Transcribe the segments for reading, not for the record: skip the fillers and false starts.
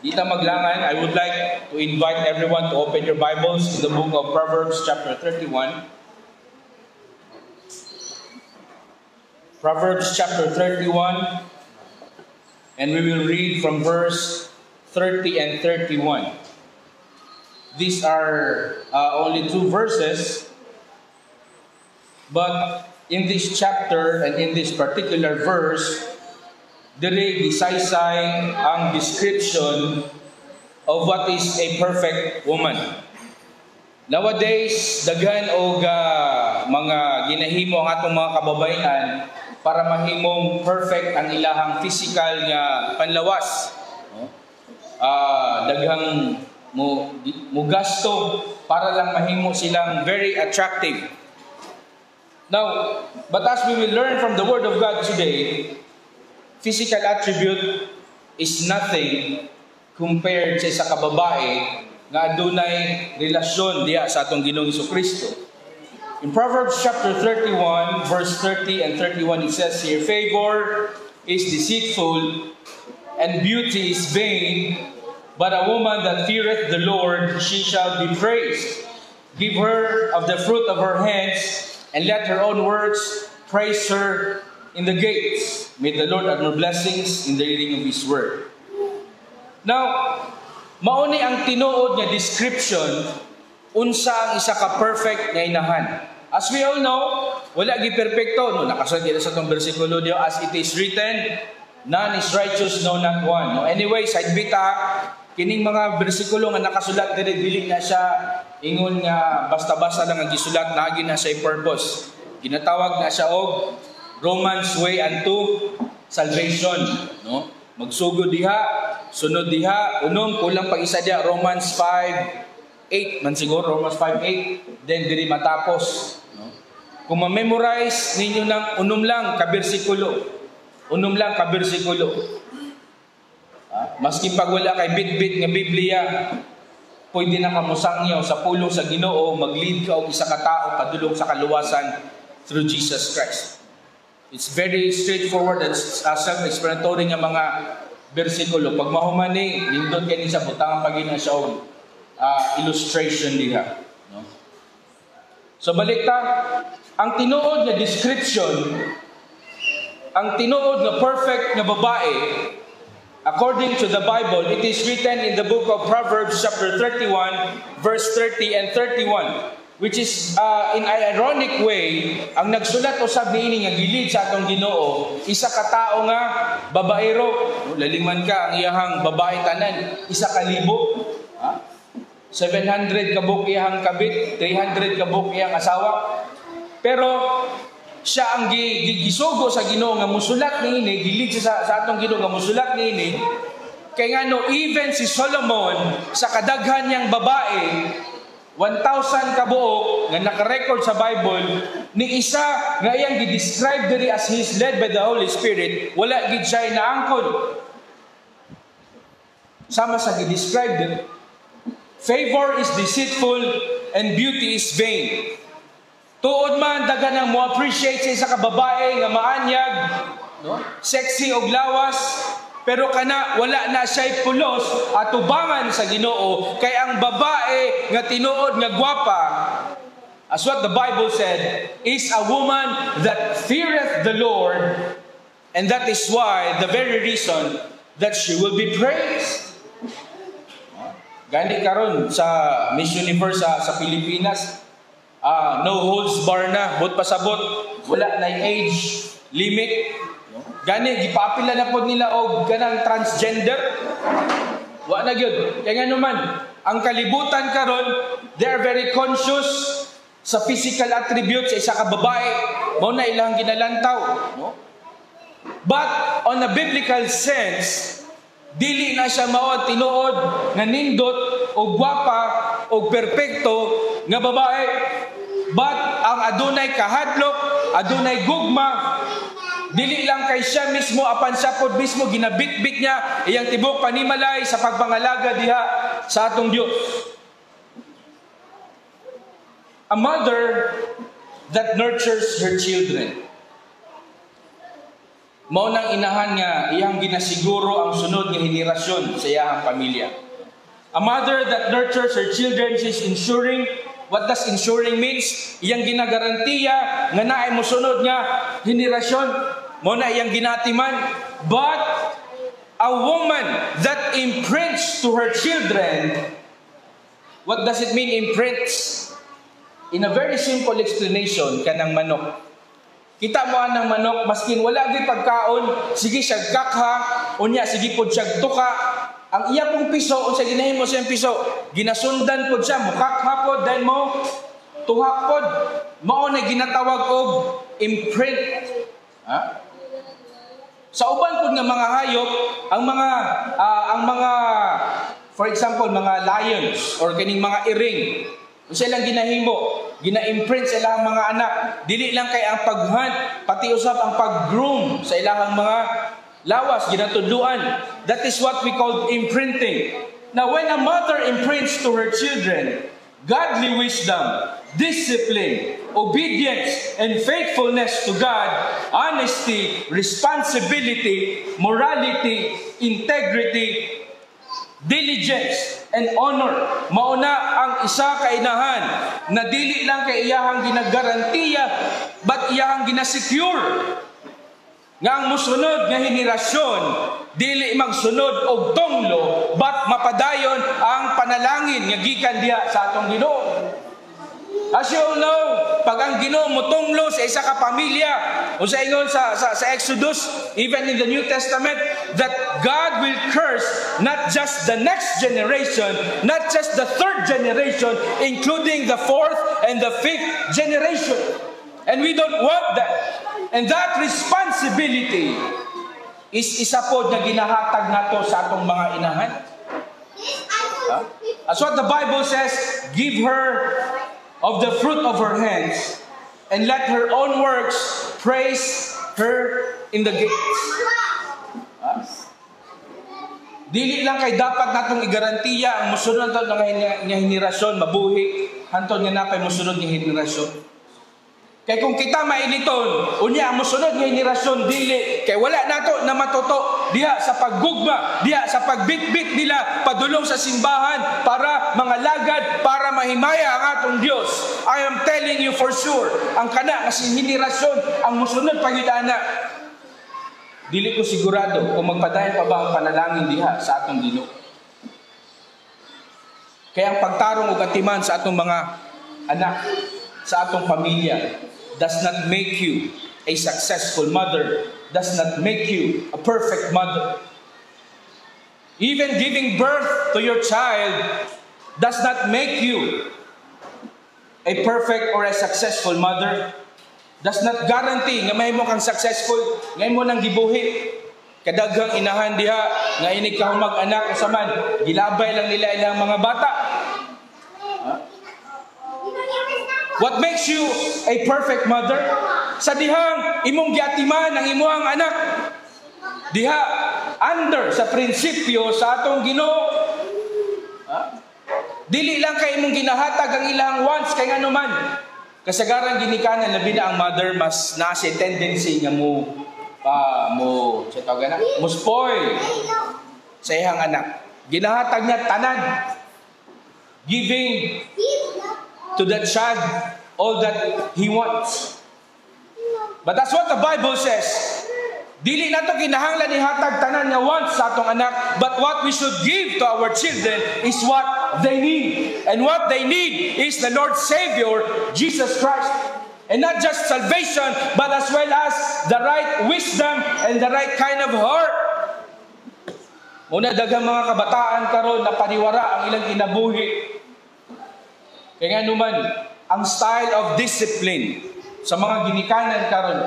Di ta maglangan, I would like to invite everyone to open your Bibles to the book of Proverbs chapter 31. Proverbs chapter 31, and we will read from verse 30 and 31. These are only two verses, but in this chapter and in this particular verse, diri gisaysay ang description of what is a perfect woman. Nowadays, daghan og mga ginahimo ang atong mga kababayan para mahimong perfect ang ilahang physical nga panlawas. Daghang mo gasto para lang mahimo silang very attractive. Now, but as we will learn from the Word of God today, physical attribute is nothing compared sa isa ka babae nga adunay relasyon diha sa atong Ginoong Jesucristo. In Proverbs chapter 31, verse 30 and 31, it says here, "Favor is deceitful, and beauty is vain, but a woman that feareth the Lord, she shall be praised. Give her of the fruit of her hands, and let her own works praise her in the gates." May the Lord add more blessings in the reading of His Word. Now, mauni ang tinuod nga description unsa ang isa ka perfect nga inahan. As we all know, wala gi perpekto no, nakasulat sa tong bersikulo diyo, as it is written, none is righteous, no, not one. No, anyway, side bita, kining mga bersikulo nga nakasulat dili na siya ingon nga basta-basta lang ang gisulat, naagi na sa purpose. Ginatawag na siya og Romans way unto salvation, no? Magsugod diha, sunod diha, unom kulang pag isa diha, Romans 5:8 man siguro, Romans 5:8, then diri matapos, no? Kung ma-memorize ninyo ng unom lang ka bersikulo, maski pag wala kay bit-bit nga Biblia, pwede na kamusangyaw sa pulong sa Ginoo, mag-lead ka og isa ka tawo padulong sa kaluwasan through Jesus Christ. It's very straightforward and self-explanatory nga mga bersikulo. Pag mahumani, nindot kayo sa butang pagina siya og illustration diha. No? So balik ta, ang tinuod nga description, ang tinuod nga perfect nga babae, according to the Bible, it is written in the book of Proverbs chapter 31, verse 30 and 31. Which is, in an ironic way, ang nagsulat o sabihin nga gilid sa atong Ginoo, isa ka tao nga babaero. Laliman ka, ang iyahang babae tanan, 1,000. 700 kabuk iyahang kabit, 300 kabuk iyang asawa. Pero, siya ang gisugo sa Ginoo nga musulat niini, gilid sa atong Ginoo nga musulat niini, kay nga no, even si Solomon, sa kadaghan niyang babae, 1,000 kabuok nga naka-record sa Bible, ni isa nga iyang gi-describe diri as he is led by the Holy Spirit, wala gid siya inaangkon. Sama sa gi-describe diri. Favor is deceitful and beauty is vain. Tuod man daghan ang mo appreciate sa isa ka babae nga maanyag, no? Sexy og lawas, pero kana wala na siya'y pulos at tubangan sa Ginoo, kay ang babae nga tinuod nga gwapa, as what the Bible said, is a woman that feareth the Lord, and that is why, the very reason that she will be praised. Gani karon sa Miss Universe sa Pilipinas, no holds bar na, but pasabot, wala na age limit. Gani, gipapila na po nila og ganang transgender. Wa na gyud. Kaya nga naman, ang kalibutan karon, they are very conscious sa physical attributes sa isa ka babae. Mao na ilang ginalantaw, no? But on a biblical sense, dili na siya mao tinuod nga nindot o gwapa o perpekto nga babae. But ang adunay kahadlok, adunay gugma, dili lang kay siya mismo, apan siya pod mismo ginabitbit niya iyang tibok panimalay sa pagpangalaga diha sa atong Dios. A mother that nurtures her children. Mao nang inahan nga iyang ginasiguro ang sunod nga henerasyon sa iyang pamilya. A mother that nurtures her children is ensuring. What does ensuring means? Iyang ginagarantiya nga naay mosunod nga henerasyon. Mao na iyang ginatiman. But a woman that imprints to her children, what does it mean imprints? In a very simple explanation, kanang manok. Kita mo ang manok, maskin wala di pagkaon, sige siya kakha, unya sige po siya tuka. Ang iya pong piso, unsa ginahimo siyang piso, ginasundan po siya, mukakha po, then mo tuhak po. Mao na ginatawag og imprint. Ha? Sa uban po nga mga hayop, ang mga for example, mga lions or kining mga iring, unsa lang ginahimo, gina-imprint sa ilang mga anak. Dili lang kay ang pag-hunt, pati usab ang pag-groom sa ilang mga lawas, ginatudluan. That is what we call imprinting. Now, when a mother imprints to her children godly wisdom, discipline, obedience, and faithfulness to God, honesty, responsibility, morality, integrity, diligence, and honor. Mauna ang isa ka inahan na dili lang kay iyahang ginagarantiya, but iyahang ginasecure nga ang musunod nga henerasyon dili magsunod og tonglo, but mapadayon ang panalangin nga gikan diha sa atong Ginoo. As you all know, pag ang Ginoo mutunglo sa isa ka pamilya, o sa ingon sa Exodus, even in the New Testament, that God will curse not just the next generation, not just the third generation, including the fourth and the fifth generation. And we don't want that. And that responsibility is isa po na ginahatag nato sa atong mga inahan. That's what the Bible says, give her of the fruit of her hands, and let her own works praise her in the gates. Dili lang kay dapat natong igarantiya ang musunod nato nga henerasyon mabuhi, hantod nga napay musunod nga henerasyon. Kay kung kita mainiton, unya ang musunod nga henerasyon dili, kay wala nato na matuto diha sa paggugma, diha sa pagbitbit nila padulong sa simbahan para mga lagad, para mahimaya ang atong Dios. I am telling you for sure, ang kana nga henerasyon ang musunod pagid ana. Dili ko sigurado kung magpadayon pa ba ang panalangin diha sa atong Ginoo. Kaya ang pagtarong ug atiman sa atong mga anak, sa atong pamilya, does not make you a successful mother, does not make you a perfect mother. Even giving birth to your child does not make you a perfect or a successful mother. Does not guarantee nga mahimo kang successful, nga imo nang gibuhi. Kadaghang inahan diha nga inig ka mag-anak usaman, gilabay lang nila ilang mga bata. What makes you a perfect mother? Sa dihang imong giatiman ang imong anak. Diha under sa prinsipyo sa atong Ginoo. Dili lang kay imong ginahatag ang ilang wants kay ngano man. Kasagaran ginikanan labi na ang mother mas naa siya tendency nga mo sa tawag na mo spoil sa iyang anak. Ginahatag niya tanan. Giving to that child all that he wants. But that's what the Bible says. Dili nato kinahanglan ihatag tanan nga wants sa atong anak, but what we should give to our children is what they need. And what they need is the Lord Savior, Jesus Christ. And not just salvation, but as well as the right wisdom and the right kind of heart. Una daghang mga kabataan karon na paniwara ang ilang kinabuhi. Kaya nga naman, ang style of discipline sa mga ginikanan karon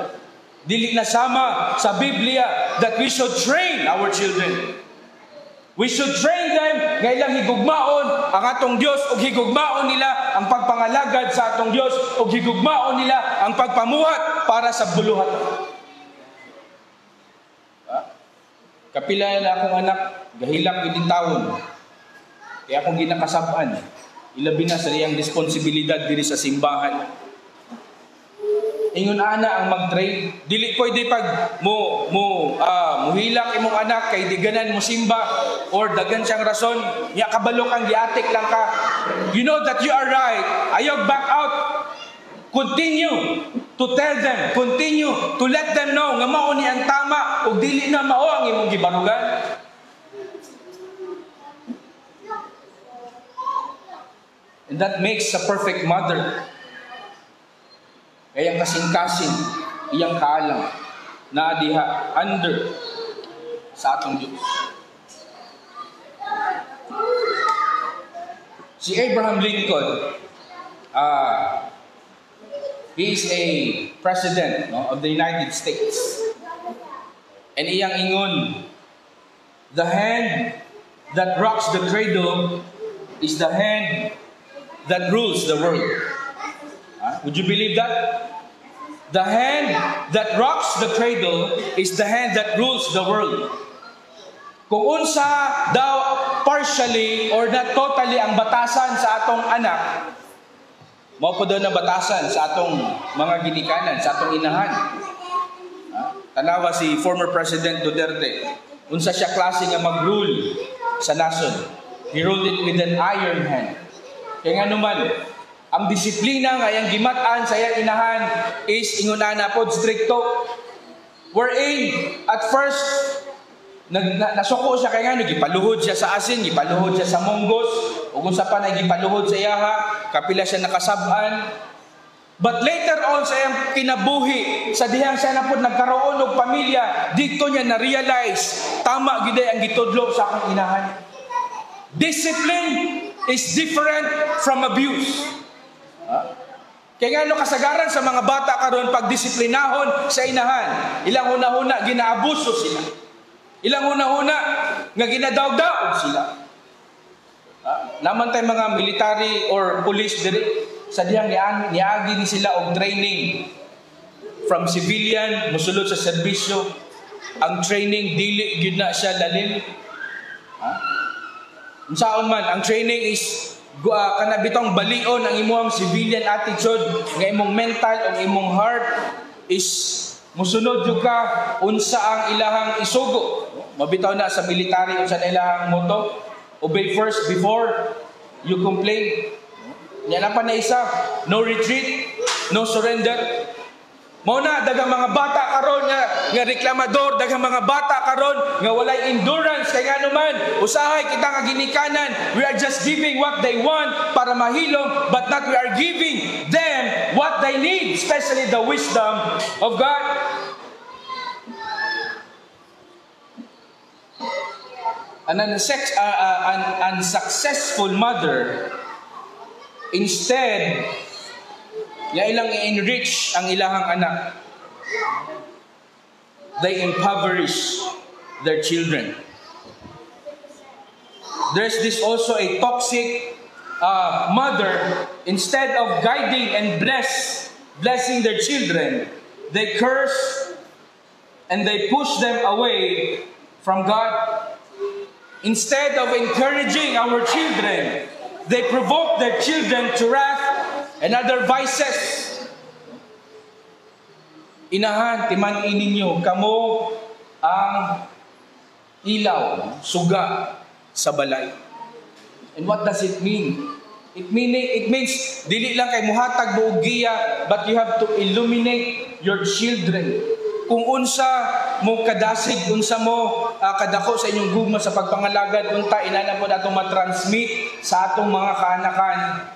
dili na sama sa Biblia that we should train our children. We should train them nga ilang higugmaon ang atong Dios ug higugmaon nila ang pagpangalagad sa atong Dios ug higugmaon nila ang pagpamuhat para sa buluhat. Kapila na akong anak gahilak gid taon. Kaya akong ginakasab-an ilabi na sa iyang responsibilidad diri sa simbahan. ingon ana ang mag-train. Dili pwede pag muhilak imong anak kay diganan mo simba or dagan siyang rason, nya kabalo kang giatik lang ka. You know that you are right. Ayaw back out. Continue to tell them, continue to let them know nga mao ni ang tama ug dili na mao ang imong gibarugan. And that makes a perfect mother. Kayang kasing-kasing, iyang kaalam, na diha, under, sa atong Diyos. Si Abraham Lincoln, he is a president of the United States. And iyang ingon, the hand that rocks the cradle is the hand that rules the world. Would you believe that? The hand that rocks the cradle is the hand that rules the world. Kung unsa daw partially or not totally ang batasan sa atong anak, mao po daw na batasan sa atong mga ginikanan, sa atong inahan. Tanawa si former President Duterte, unsa siya klase nga mag-rule sa nason. He ruled it with an iron hand. Kaya nga naman, ang disiplina nga yang gimat-an sa iyang inahan is ingunana pod stricto. Wherein, at first, nasuko siya kay nga, gipaluhod siya sa asin, gipaluhod siya sa monggos, o kung sa pa na gipaluhod sa iyaha, kapila siya nakasab-an. But later on sa iyang kinabuhi, sa dihang siya na pod nagkaroon og pamilya, dito niya na-realize, tama giday ang gitudlo sa akong inahan. Discipline is different from abuse. Kaya nga kasagaran sa mga bata karon pag disiplinahon sa inahan, ilang huna-huna ginaabuso sila. Ilang huna-huna nga ginadaog-daog sila. Naman tay mga military or police diri sa dihang niagi ni sila og training from civilian mosulod sa serbisyo. Ang training dili gyud na siya lalim. Unsaon man ang training is kana bitong balion ang imong civilian attitude, nga imong mental o imong heart is musunod jud ka unsa ang ilahang isugo. Mabitaw na sa military unsa na ilahang motto, obey first before you complain. Nya na pa na isa, no retreat, no surrender. Mao na daghang mga bata karon nga reklamador, daghang mga bata karon nga walay endurance kay ngano man usahay kita nga ginikanan. We are just giving what they want para mahilom, but not we are giving them what they need, especially the wisdom of God. An unsuccessful mother, instead ya ilang i-enrich ang ilahang anak, they impoverish their children. There's this also a toxic mother, instead of guiding and blessing their children, they curse and they push them away from God. Instead of encouraging our children, they provoke their children to wrath and other vices. Inahan, timan-in ninyo, kamo ang ilaw, suga sa balay. And what does it mean? It means, dili lang kay muhatag mo og giya, but you have to illuminate your children. Kung unsa mo kadasig, unsa mo kadako sa inyong gugma sa pagpangalagad, unta inana po natong matransmit sa atong mga kaanakan.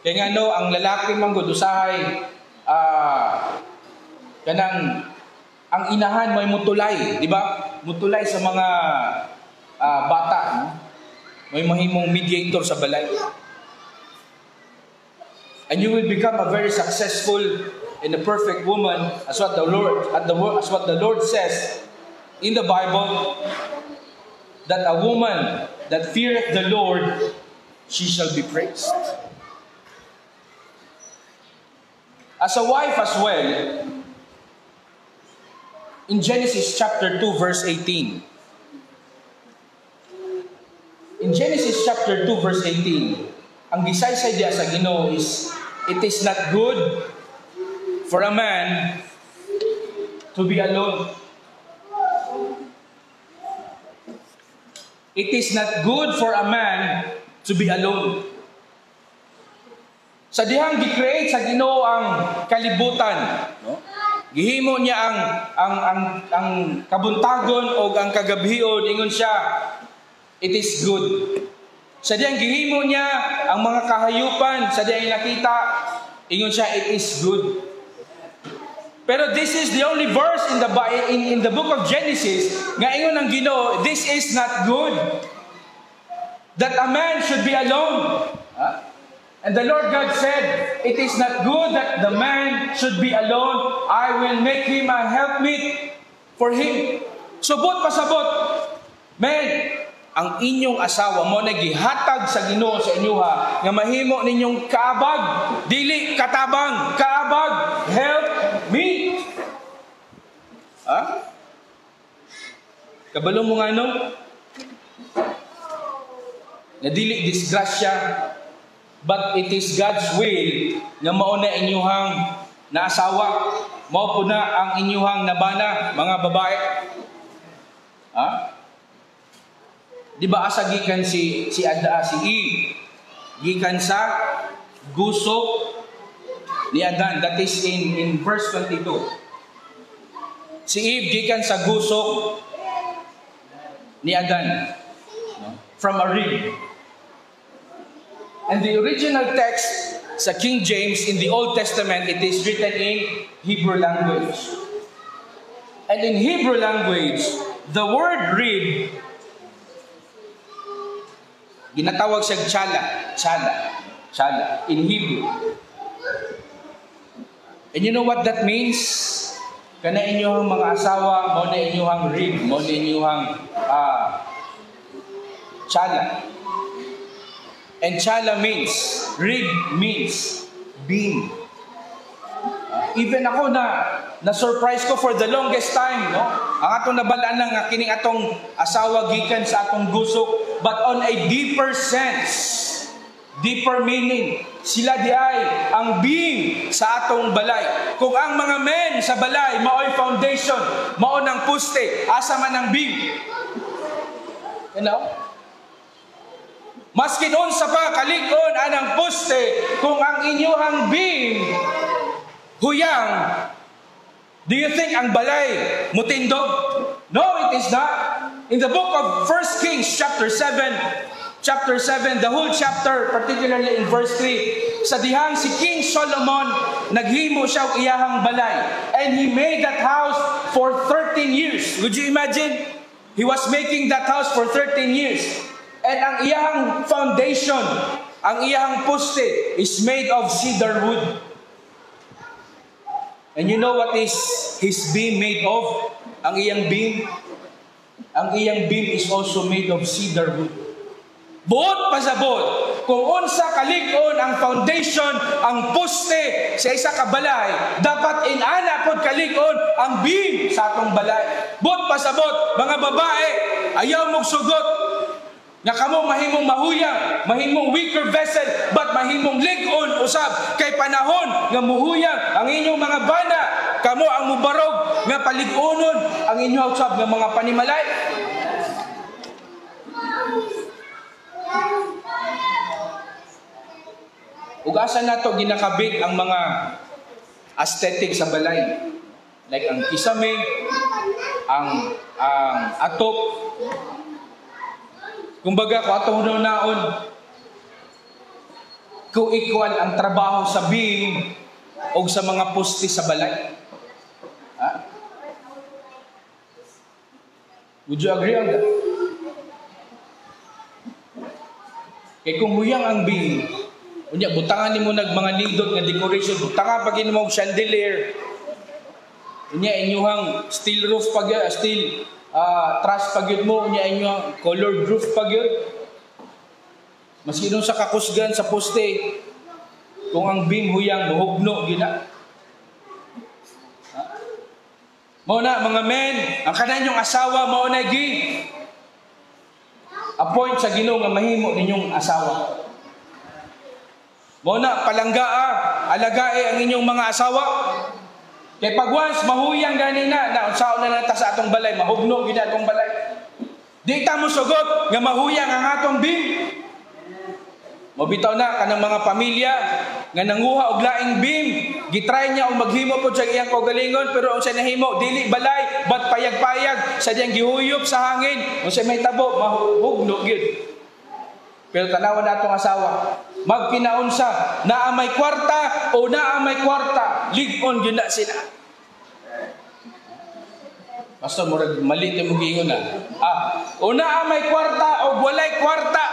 Kaya nga no, ang lalaki manggod usahay, kanang ang inahan may mutulay, di ba? Mutulay sa mga bata, no? May mahimong mediator sa balay. And you will become a very successful and a perfect woman, as what the Lord says in the Bible, that a woman that feareth the Lord, she shall be praised. As a wife as well, in Genesis chapter 2 verse 18. In Genesis chapter 2 verse 18, ang gisaysay diya sa Ginoo is, it is not good for a man to be alone. It is not good for a man to be alone. Sa dihang gi-create sa Ginoo ang kalibutan, no? Gihimo niya ang kabuntagon o ang kagabhion, ingon siya, it is good. Sa diyang gihimo niya ang mga kahayupan, sa diyang nakita, ingon siya, it is good. Pero this is the only verse in the book of Genesis nga ingon ang Ginoo, this is not good. That a man should be alone. And the Lord God said, it is not good that the man should be alone. I will make him a helpmeet for him. Subot pasabot, men, ang inyong asawa mo na gihatag sa Ginoo sa inyuha nga mahimo ninyong kaabag, dili katabang, kaabag, help me. Kabalo mo nga no? Na dili disgrasya, but it is God's will nga mao na inyuhang naasawa, mao po na ang inyuhang nabana, mga babae. Di ba asa gikan si Eve? Gikan sa gusok ni Adan. That is in verse 22. Si Eve gikan sa gusok ni Adan, from a rib. And the original text sa King James in the Old Testament, it is written in Hebrew language. And in Hebrew language, the word rib, ginatawag siyang chala, in Hebrew. And you know what that means? Kana inyong mga asawa, mo na inyong rib, mo na inyong chala. And chala means, rib means beam. Even ako na-surprise ko for the longest time, no? Ang atong nabalaan lang nga kining atong asawa gikan sa atong gusok, but on a deeper sense, deeper meaning, sila di ay ang beam sa atong balay. Kung ang mga men sa balay mao'y foundation, mao ng puste, asa man ang beam. You know? Maski doon sa pa kalig-on anang poste, kung ang inyuhang beam huyang, do you think ang balay mutindog? No, it is not. In the book of 1 Kings chapter 7, the whole chapter, particularly in verse 3, sa dihang si King Solomon, naghimo siya og iyahang balay. And he made that house for 13 years. Would you imagine? He was making that house for 13 years. And ang iyang foundation, ang iyang poste is made of cedar wood. And you know what is his beam made of? Ang iyang beam? Ang iyang beam is also made of cedar wood. Buot pasabot, kung unsa kalig-on ang foundation, ang poste sa isa ka balay, dapat inana pod kalig-on ang beam sa atong balay. Buot pasabot, mga babae, ayaw mong sugot nga kamo mahimong mahuyang, mahimong weaker vessel, but mahimong lig-on usab kay panahon nga muhuyang ang inyong mga bana, kamo ang mubarog nga palig-onon ang inyong usab nga mga panimalay. Ug asa nato ginakabit ang mga aesthetic sa balay, like ang kisame, ang atop. Kumbaga, kung atong naon, kung equal ang trabaho sa beam o sa mga poste sa balay. Would you agree on that? Kaya kung huyang ang beam, butangan ni mo mga nindot nga decoration, butangan pag mo chandelier, inyuhang steel roof steel truss pagyud mo, inyong colored roof pagyud. Maski nung sa kakusgan sa poste, kung ang beam huyang, muhugno gina. Mao na mga men, ang kananyong asawa mao na gi appoint sa Ginoo nga mahimo ninyong asawa. Mao na palanggaa, alagae ang inyong mga asawa. Kay pag once mahuyang gani na unsaon na nata sa atong balay, mahugno gid atong balay. Di ta mo sugot nga mahuyang ang atong bin. Mabitaw na kanang mga pamilya nga nanguha og laing bim, gitry niya og maghimo pod sa iyang kaugalingon pero unsay nahimo dili balay but payag-payag sa diyang gihuyop sa hangin, unsay may tabo mahugno gyud. Pero tanawan natong asawa, magkinaunsa naa may kwarta o naa may kwarta, lig-on gyud na sila. Pastor murag mali ti mo giingon na. O naa may kwarta o walay kwarta.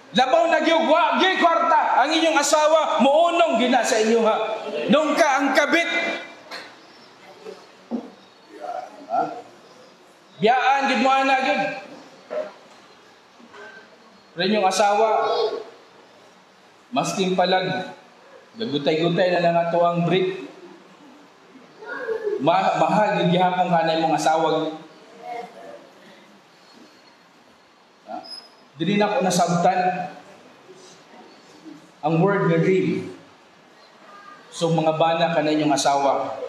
Labaw na gyud wa gyud kwarta ang inyong asawa muunong gina sa inyo ha. Nung ka ang kabit. Biyaan gid mo ana gyud. Ren yung asawa masking palag gagutay-gutay na lang ato ang brick. Mahal gid gihapon kanay mong asawa. Dili na ko nasabtan ang word nga dream. So mga bana kanay inyong asawa,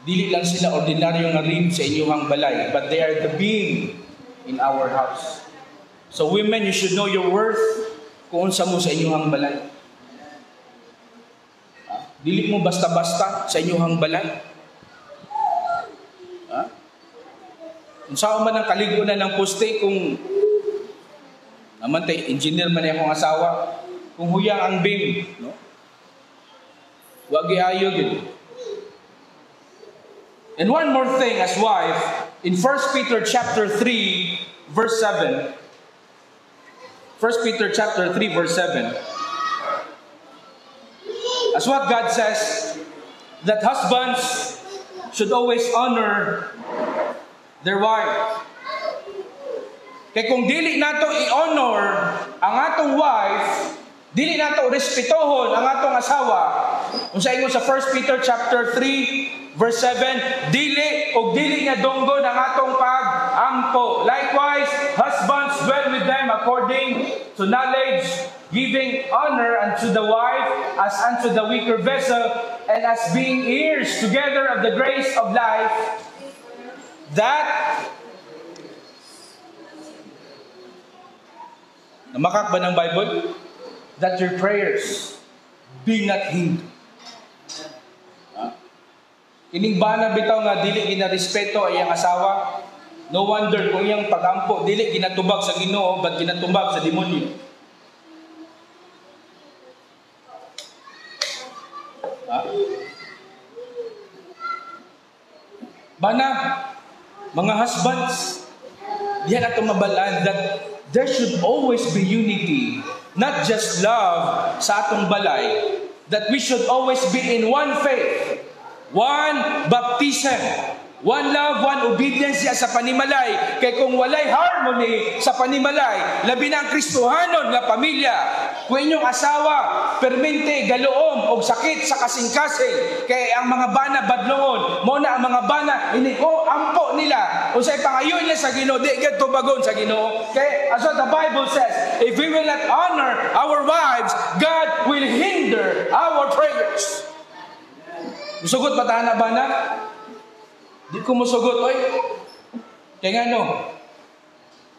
dili lang sila ordinaryo nga rib sa inyong balay, but they are the beam in our house. So women, you should know your worth kung unsa mo sa inyong balay. Dili mo basta-basta sa inyong balay. Unsa man ang kaligunan ng poste kung naman tay engineer man akong asawa, kung huyang ang beam, no? Wa giayo gid. And one more thing as wife, in 1 Peter chapter 3 verse 7. 1 Peter chapter 3 verse 7. As what God says, that husbands should always honor their wife. Kaya kung dili nato i-honor ang atong wife, dili nato respetohon ang atong asawa, kung sa ingon sa 1 Peter chapter 3 verse 7, dili nga dunggon ang atong pag-ampo. Likewise, husbands dwell with them according to knowledge, giving honor unto the wife as unto the weaker vessel, and as being heirs together of the grace of life, that namakak ba ng Bible? That your prayers be not hindered. Kining bana bitaw nga dili ginarespeto ay ang asawa. No wonder kung iyang pagampo dili ginatubag sa Ginoo but ginatubag sa demonyo. Bana, mga husbands, diyan ato mabalaan that there should always be unity, not just love sa atong balay, that we should always be in one faith, one baptism, one love, one obedience sa panimalay. Kay kung walay harmony sa panimalay, labi na ang Kristohanon nga pamilya, kung inyong asawa permente galoom og sakit sa kasing-kasing, kay ang mga bana badloon mo na ang mga bana iniko ampo nila unsay pangayoy nila sa Ginoo, di gid tubagon sa Ginoo. Kay as what the Bible says, if we will not honor our wives, God will hinder our prayers. Musugot ba tahan na bana? Di ko musugot, oy. Kaya nga no,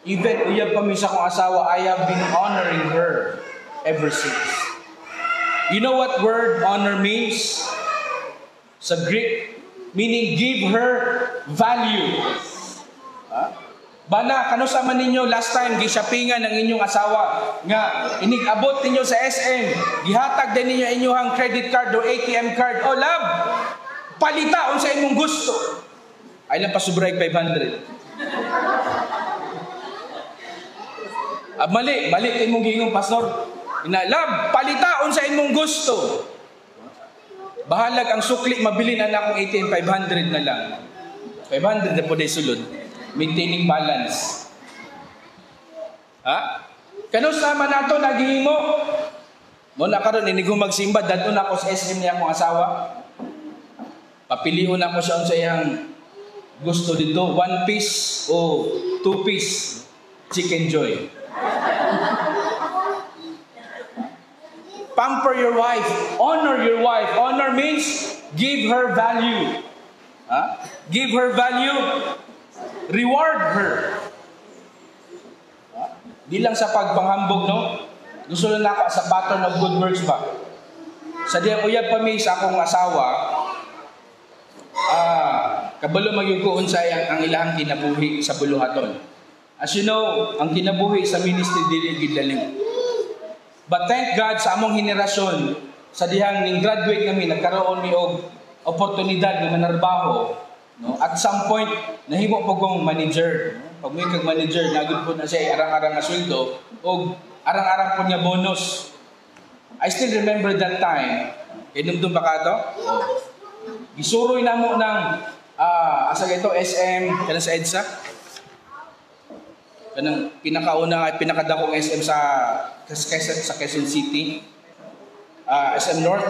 even uyab kami sa kong asawa, I have been honoring her ever since. You know what word honor means? Sa Greek, meaning give her value. Bana, kano sa man ninyo last time gi-shoppingan ng inyong asawa nga inig-abot ninyo sa SM, gihatag din ninyo inyong credit card o ATM card. O love, palita unsa imong gusto. Ay lang pasubray 500. Mali imong giingong pastor. Love, palita unsa imong gusto. Bahalag ang sukli mabili na akong ATM 500 na lang. 500 na po day sulod. Maintaining balance. Kano sama nato naghihimo? Mo na karon ini magsimba dadto na ako sa SM niya akong asawa. Papilion ako siya sa iyang gusto dito, 1 piece o 2 piece chicken joy. Pamper your wife, honor your wife. Honor means give her value. Give her value. Reward her. Di lang sa pagpanghambog, no? Gusto lang ako sa pattern of good works ba? Sa diya uyab pa mi sa akong asawa, kabalo magyugoon sa ang ilahang kinabuhi sa buluhaton. As you know, ang kinabuhi sa ministry dili gid dali. But thank God sa among henerasyon, sa dihang ning graduate kami, nagkaroon mi og oportunidad nga manarbaho, no? At some point nahimo po kong manager, no? Pag may kag manager, nagud po na siya arang-arang na sweldo o arang-arang po niya bonus. I still remember that time. Kinumdum ba ka to? Gisuroy na mo ng asa ito, SM, kana sa EDSA? Kanang pinakauna at pinakadakong SM sa Quezon City. SM North,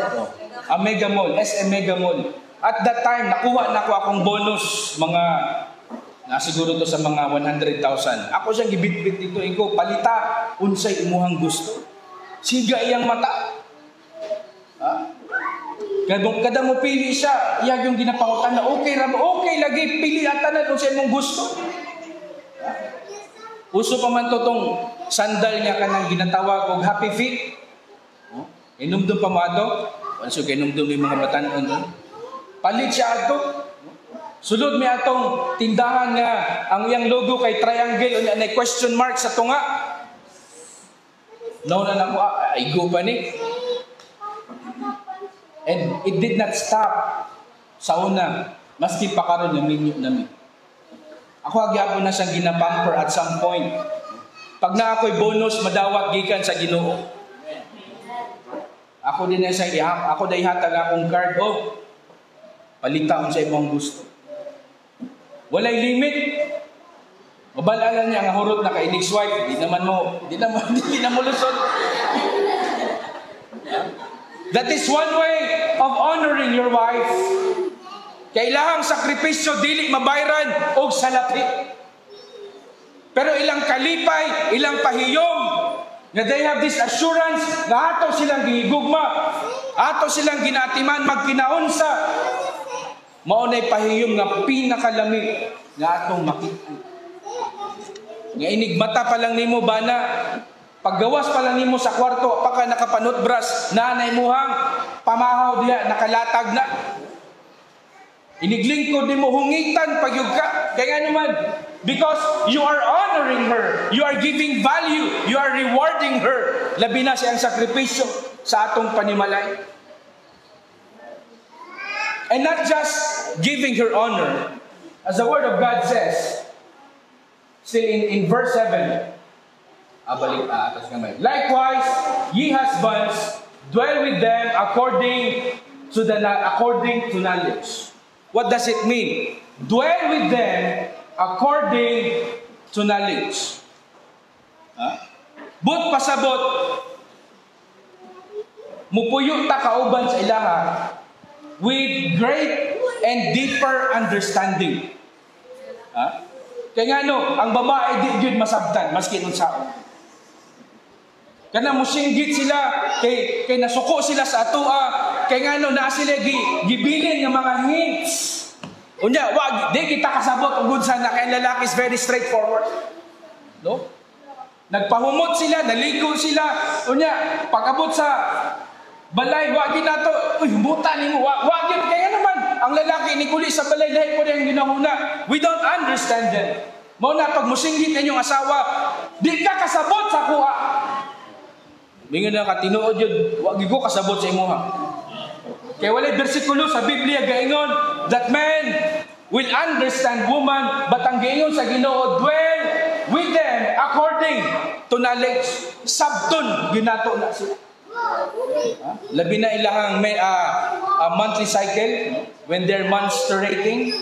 Mega Mall, SM Mega Mall. At that time, nakuha na ko akong bonus, mga siguro to sa mga 100,000. Ako siyang gibitbit dito, iko palita unsay imuhang gusto. Siga iyang mata. Kada mo pili siya, iyag yung ginapangutan na okay lagi, pili atanan unsay imong gusto. Uso pa man to tong sandal niya kanang ginatawag og happy feet. Inumdum pa mo ato? Onso kinumdum ni mga batan-on. Palit siya ato. Sulod mi atong tindahan nga ang iyang logo kay triangle unya na question mark sa tunga. Nauna na ko ay go pa ni. And it did not stop sa una, maski pa karon naminyo nami. Ako agyapon na siyang ginapamper at some point. Pag na ako'y bonus madawat gikan sa Ginoo. Ako din na siya ako dai hatag akong card palita sa imong gusto. Walay limit. Mabalalan niya ang hurot na kay next wife, di na mo lusod. That is one way of honoring your wife. Kailahang sakripisyo dili mabayran og salapi. Pero ilang kalipay, ilang pahiyom, na they have this assurance na ato silang gihigugma, ato silang ginatiman magkinaunsa. Maunay pahiyom nga pinakalami nga atong makita. Nga inigmata pa lang nimo bana, paggawas pa lang nimo sa kwarto, pa ka nakapanutbras, nanay muhang pamahaw diya, nakalatag na. Iniglingkod nimo hungitan pagyug ka. Kaya naman, because you are honoring her, you are giving value, you are rewarding her. Labi na siyang sakripisyo sa atong panimalay. And not just giving her honor, as the Word of God says, still in verse 7, likewise, ye husbands, dwell with them according to knowledge. What does it mean? Dwell with them according to knowledge. But pasabot, mupuyo ta kauban sa ilaha, with great and deeper understanding. Kaya nga ang babae di yun masabtan, maski nun sao. Kana musinggit sila, kay nasuko sila sa atua, kaya nga na sila gibilin ng mga hints. Unya, wag, di kita kasabot, ugod sana, kaya lalaki is very straightforward. No? Nagpahumot sila, naligo sila, unya, pag-abot sa balay, wagin na to, buta ni mo, wagin, kaya naman, ang lalaki ni kuli sa balay, lahat po na yung ginahuna. We don't understand them. Mauna, pag musinggit ninyong asawa, di ka kasabot sa kuha. Mingon na ka, tinuod yun, wag ko kasabot sa imuha. Kaya walay bersikulo sa Biblia, gaingon, that man will understand woman, but ang gaingon sa Ginoo, dwell with them according to knowledge. Sabton, ginato na sila. Labi na ilahang may monthly cycle when they're menstruating.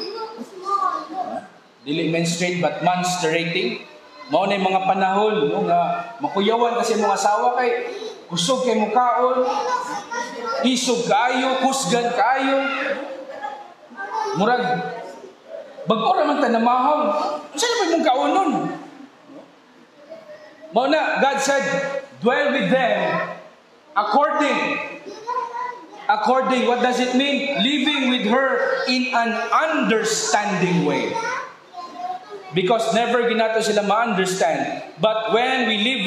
Dili menstruate but menstruating. Mao na mga panahon nga makuyawan kasi mga asawa kay kusog kay mukaon, isog kaayo, kusgan kaayo. Murag bag-o ra man ta namahaw. Unsa na mong kaonon? Mao na God said, dwell with them according According, what does it mean? Living with her in an understanding way. Because never ginato sila ma-understand. But when we live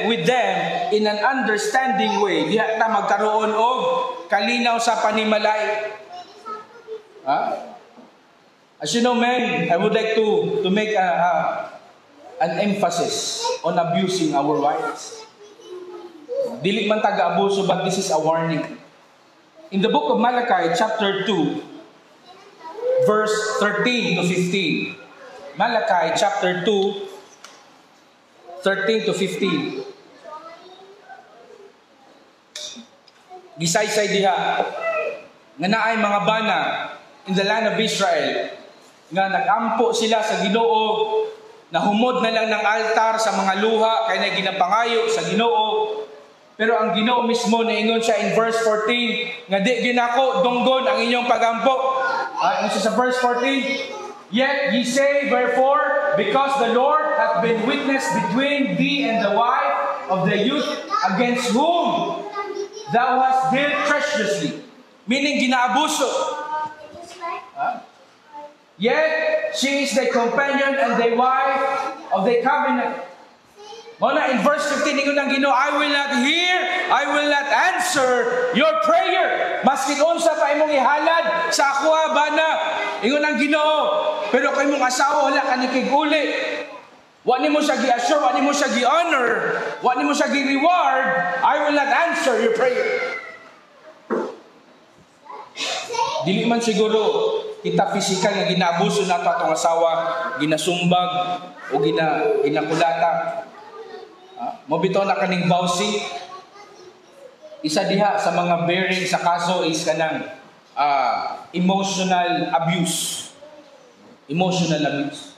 with them in an understanding way, diha ta magkaroon og kalinaw sa panimalay. As you know, men, I would like to make an emphasis on abusing our wives. Dili man taga-abuso, but this is a warning. In the book of Malachi, chapter 2, verse 13 to 15. Malachi, chapter 2, 13 to 15. Gisaysay diha, nga naay mga bana in the land of Israel, nga nagampo sila sa Ginoo, nahumod na lang ng altar sa mga luha, kaya na ginapangayo sa Ginoo. Pero ang Ginoo mismo niingon siya in verse 14, nga di ginako dunggon ang inyong pagampo. Sa verse 14, yet ye say, wherefore, because the Lord hath been witness between thee and the wife of the youth, against whom thou hast dealt treacherously. Meaning ginaabuso. Yet she is the companion and the wife of the covenant. Muna in verse 15, ingon ang Ginoo, I will not hear, I will not answer your prayer. Maski unsa pa imong ihalad sa ako bana, ingon ang Ginoo, pero kay imong asawa wala ka nikig-uli. Wa nimo siya gi-assure, wa nimo siya gi-honor, wa nimo siya gi-reward, I will not answer your prayer. Dili man siguro kita physical nga ginaabuso nato atong asawa, ginasumbag o ginakulata. Mobito na kaning vowsy. Isa diha sa mga bearing sa kaso is kanang emotional abuse. Emotional abuse.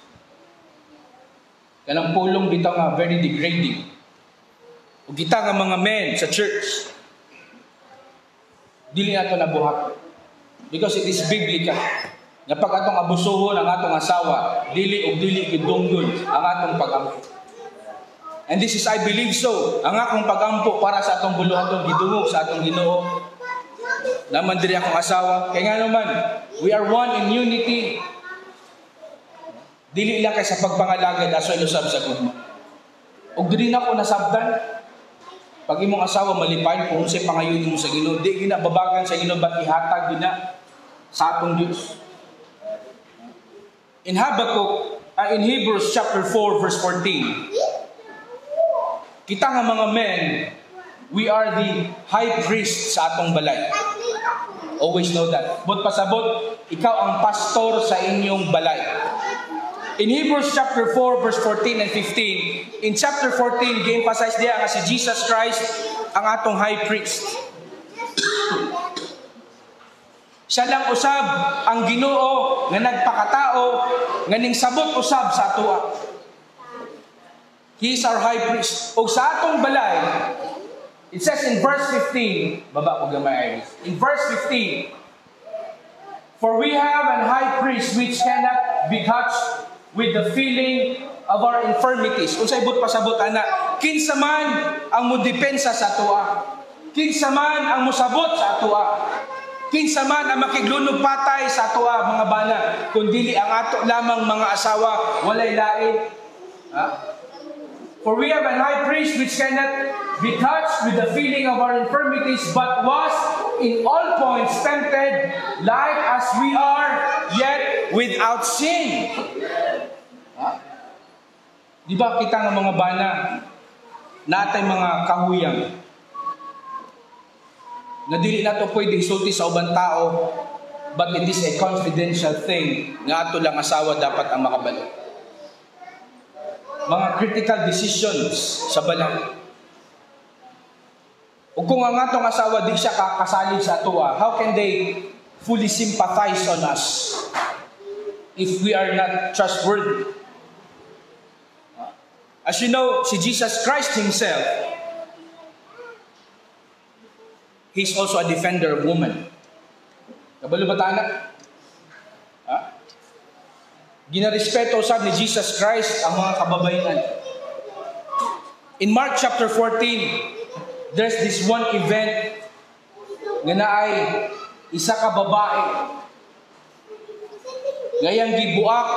Kanang pulong dito nga very degrading. O kita nga mga men sa church, dili nato nabuhat. Because it is biblical. Nga pag atong abusuhon ang atong asawa, dili og dili gidunggon ang atong pag-ampo. And this is, I believe so, ang akong pag-ampo para sa atong buluhaton gidungog sa atong Ginoo. Naman diri akong asawa. Kaya nga naman, we are one in unity. Dili lang kay sa pagpangalagad aso ilusab sa gugma. Og dili na ko nasabdan. Pag imong asawa malipayon kung unsay pangayon mo sa Ginoo, di gina babagan sa Ginoo bat ihatag gina sa atong Dios. In Hebrews chapter 4 verse 14. Kita nga mga men, we are the high priest sa atong balay. Always know that. But pasabot, ikaw ang pastor sa inyong balay. In Hebrews chapter 4 verse 14 and 15, in chapter 14, gi-emphasize diya nga si Jesus Christ ang atong high priest. Siya lang usab ang Ginoo nga nagpakatao nga ning sabot usab sa atoa. He is our high priest. O sa atong balay, it says in verse 15, baba ko gamay, in verse 15, for we have an high priest which cannot be touched with the feeling of our infirmities. Kung sa ibot pasabot, anak, kinsa man ang mudepensa sa atoa, kinsa man ang musabot sa atoa, kinsa man ang makiglunog patay sa atoa, mga bana, kung dili ang ato lamang mga asawa, walay lain. For we have an high priest which cannot be touched with the feeling of our infirmities, but was in all points tempted like as we are, yet without sin. Di ba kita ng mga bana, natay mga kahuyang, na dili nato pwede isulti sa ubang tao, but it is a confidential thing nga ato lang asawa dapat ang makabalo. Mga critical decisions sa balay. O kung ang atong asawa di siya kakasalig sa atoa, how can they fully sympathize on us if we are not trustworthy? As you know, si Jesus Christ Himself, He's also a defender of women. Kabalo ba tayo? Ginarespeto usab ni Jesus Christ ang mga kababaihan. In Mark chapter 14, there's this one event nga naay isa ka babae ngayang gibuak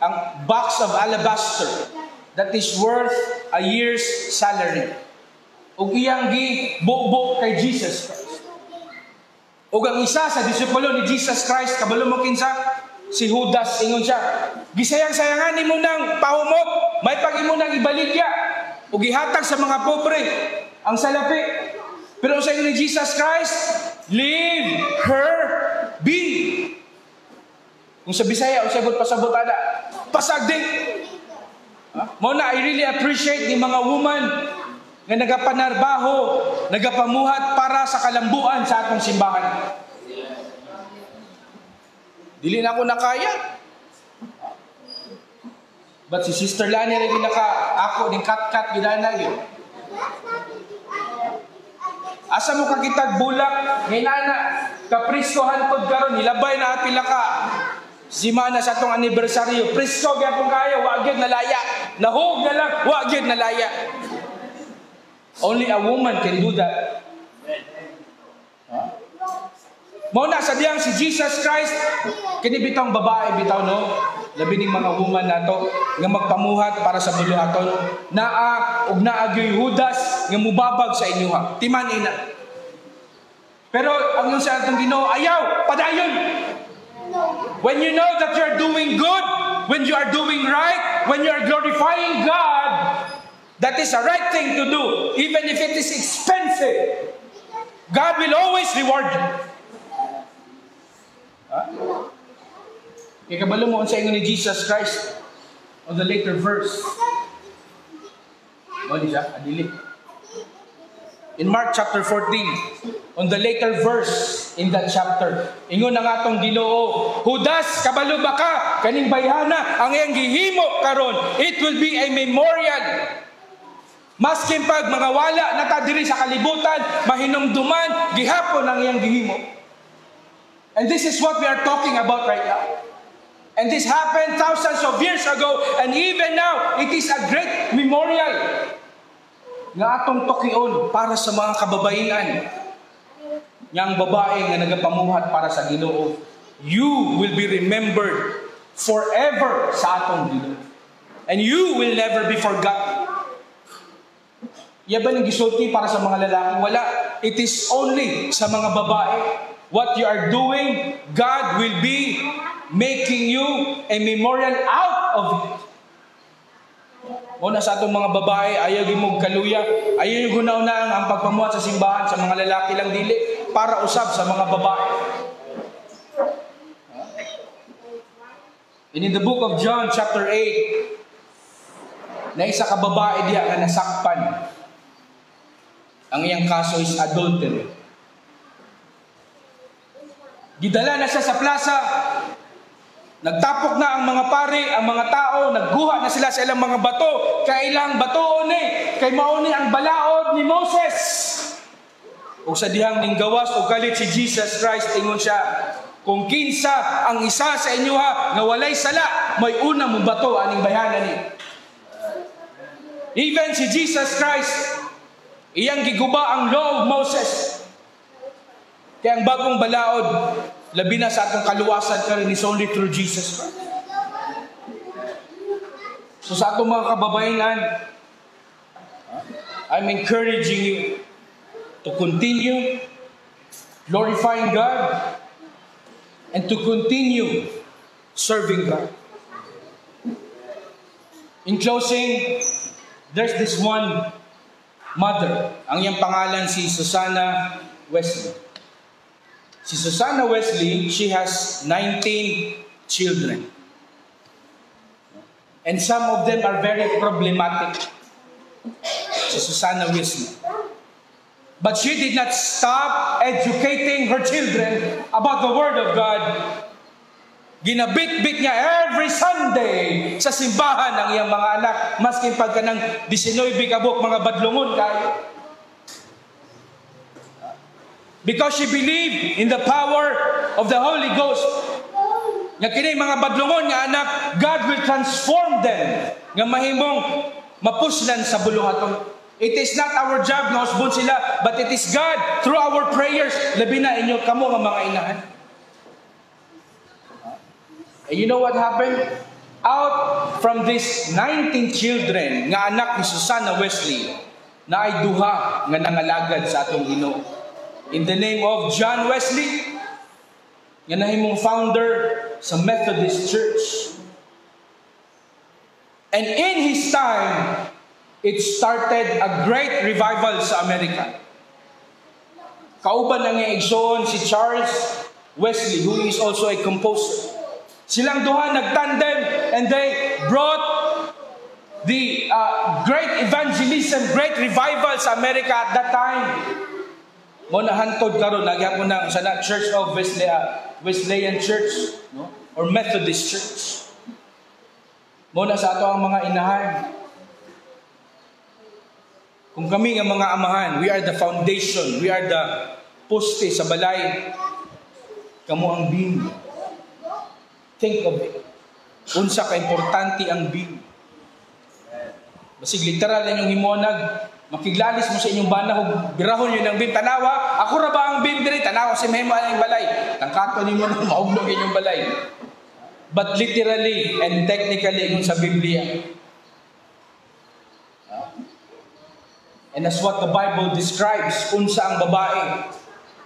ang box of alabaster that is worth a year's salary. Ug iyang gibukbok kay Jesus Christ. Ug ang isa sa disipulo ni Jesus Christ, kabalo mo kinsa? Si Judas, ingon siya, gisayang-sayangan ni mo ng pahumot, may pag-imo nang ibaligya, ug gihatag sa mga pobre ang salapi. Pero sa ingon ni Jesus Christ, leave her be. Kung sa Bisaya, o sabot pasabot ada, pasagdi. Mo na, I really appreciate ni mga woman nga nagapanarbaho, nagapamuhat para sa kalambuan sa atong simbahan. Dili na ako nakaya. But si Sister Lani rin ako din kat-kat ginana yun. Asa mo kakitag bulak, ngayon na, kaprisko hantod karon nilabay na pila ka. Simana sa atong anibersaryo, prisko gyapon kayo, wa gyud nalaya. Nahug na lang, wa gyud nalaya. Only a woman can do that. Mao na sa diyang si Jesus Christ, kini bitang babae bitaw no, labi ning mga woman nato nga magpamuhat para sa buluhaton, naa ug naa gyud Judas nga mubabag sa inyoha. Timan ina. Pero ang yung sa atong Ginoo, ayaw padayon. When you know that you are doing good, when you are doing right, when you are glorifying God, that is the right thing to do, even if it is expensive. God will always reward you. Kaya kabalo mo sa ingon ni Jesus Christ on the later verse. Mali siya, adili. In Mark chapter 14, on the later verse in that chapter, ingon ang atong Ginoo, Judas, kabalo ba ka? Kaning bayhana, ang iyang gihimo karon, it will be a memorial. Maskin pag mga wala natadiri sa kalibutan, mahinumduman, gihapon ang iyang gihimo. And this is what we are talking about right now. And this happened thousands of years ago, and even now, it is a great memorial nga atong tukion para sa mga kababaihan. Yang babae nga nagapamuhat para sa Ginoo, you will be remembered forever sa atong Ginoo. And you will never be forgotten. Yaban ang gisulti para sa mga lalaki? Wala. It is only sa mga babae. What you are doing, God will be making you a memorial out of it. Una sa atong mga babae, ayaw gimog kaluya, ayaw yung gunaw-unaan ang pagpamuhat sa simbahan sa mga lalaki lang dili, para usab sa mga babae. And in the book of John chapter 8, na isa ka babae diya nga nasakpan. Ang iyang kaso is adultery. Gidala na siya sa plaza. Nagtapok na ang mga pari, ang mga tao, nagguha na sila sa ilang mga bato. Kailang bato ni, kay mauni ang balaod ni Moses. O sa dihang ning gawas o galit si Jesus Christ, ingon siya, kung kinsa ang isa sa inyo ha, nga walay sala, may una mong bato aning bayhanan ni. Even si Jesus Christ, iyang giguba ang law of Moses. Kaya ang bagong balaod, labi na sa atong kaluwasan karon is only through Jesus Christ. So sa atong mga kababayan, I'm encouraging you to continue glorifying God and to continue serving God. In closing, there's this one mother. Ang iyang pangalan si Susanna Wesley. Si Susanna Wesley, she has 19 children. And some of them are very problematic. Si Susanna Wesley. But she did not stop educating her children about the Word of God. Ginabit-bit niya every Sunday sa simbahan ng iyang mga anak. Maskin pagka ng 19 kabuk, mga badlungon kayo. Because she believed in the power of the Holy Ghost. Nga kini mga badlungon nga anak, God will transform them. Nga mahimong mapuslan sa buluhaton. It is not our job na usbon sila, but it is God through our prayers. Labi na inyo kamo nga mga inahan. And you know what happened? Out from these 19 children nga anak ni Susana Wesley, na ay duha nga nangalagad sa atong Ginoo. In the name of John Wesley, nga nahimong founder sa Methodist Church. And in his time, it started a great revival sa Amerika. Kauban ang igsoon si Charles Wesley, who is also a composer. Silang duha nagtandem, and they brought the great evangelism, great revival sa Amerika at that time. Muna hantod karon nagyapon ng sana Church of Wesleyan Church, no? Or Methodist Church. Muna sa ato ang mga inahan. Kung kami nga mga amahan, we are the foundation, we are the poste sa balay. Kamo ang beam. Think of it. Unsa ka importante ang beam. Basig literal na inyong himonag, makiglalis mo sa inyong bana kung birahon yun ang beam. Tanawa, ako ra ba ang beam diri? Tanawa si Memo ang balay. Tangkato ni mo na maugnog inyong balay. But literally and technically kung sa Biblia. And that's what the Bible describes, unsa ang babae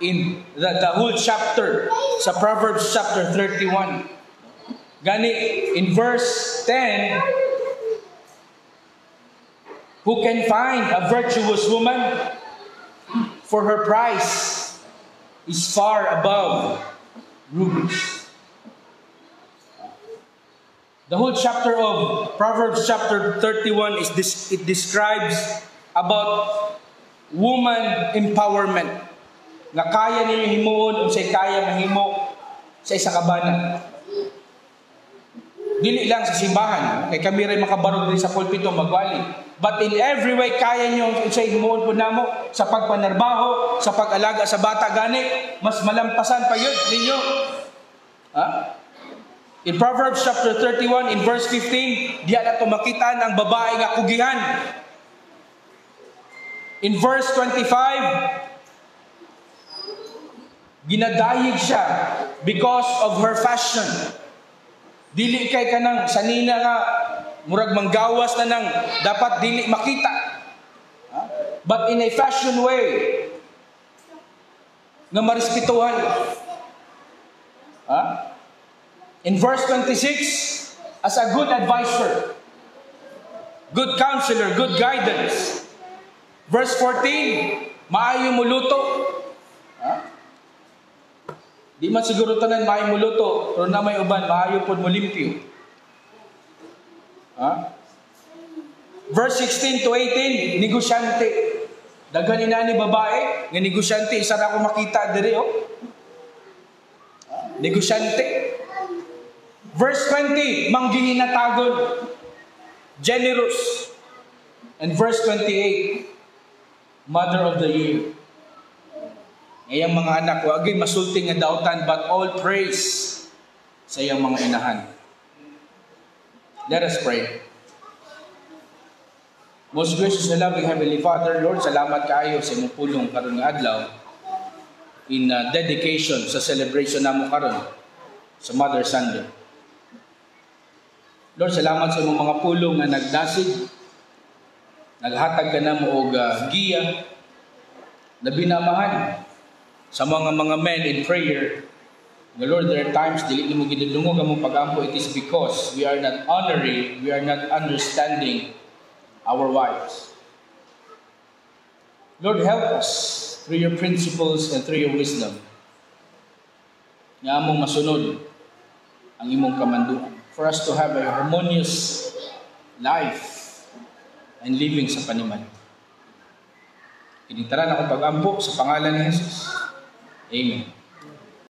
in the whole chapter sa Proverbs chapter 31. Gani in verse 10, who can find a virtuous woman? For her price is far above rubies. The whole chapter of Proverbs chapter 31 it describes about woman empowerment. Nga kaya ninyo himuon unsay kaya mahimo sa isa ka bana. Dili lang sa simbahan, kay kami ray makabarog din sa pulpito magwali. But in every way kaya niyo unsay himuon pud namo sa pagpanarbaho, sa pag-alaga sa bata gani, mas malampasan pa yun ninyo. Ha? In Proverbs chapter 31 in verse 15, diya nato makita ang babae nga kugihan. In verse 25, ginadayig siya because of her fashion. Dili kay kanang sanina nga murag manggawas na nang dapat dili makita. But in a fashion way nga marespetuhan. In verse 26, as a good advisor, good counselor, good guidance. Verse 14, maayo mo luto. Di man siguro tanan maayo mo luto, pero na may uban, maayo po mo limpyo. Verse 16 to 18, negosyante. Daghan ni babae, nga negosyante, isa na ako makita diri, oh. Negosyante. Verse 20, manggihinatagon. Generous. And verse 28, Mother of the Year. Ngayang mga anak ko, agay masulting nga dautan, but all praise sa iyang mga inahan. Let us pray. Most gracious and loving Heavenly Father, Lord, salamat kaayo sa imong pulong karon nga adlaw in dedication sa celebration namo karon sa Mother Sunday. Lord, salamat sa imong mga pulong nga nagdasig, naghatag ka na mo og giya na binamahan sa mga men in prayer. The Lord, there are times dili nimo gidulungog ang pag-ampo. It is because we are not honoring, we are not understanding our wives. Lord, help us through your principles and through your wisdom nga among masunod ang imong kamanduan for us to have a harmonious life and living sa paniman. Kinitaran akong pag-ampo sa pangalan ni Jesus. Amen.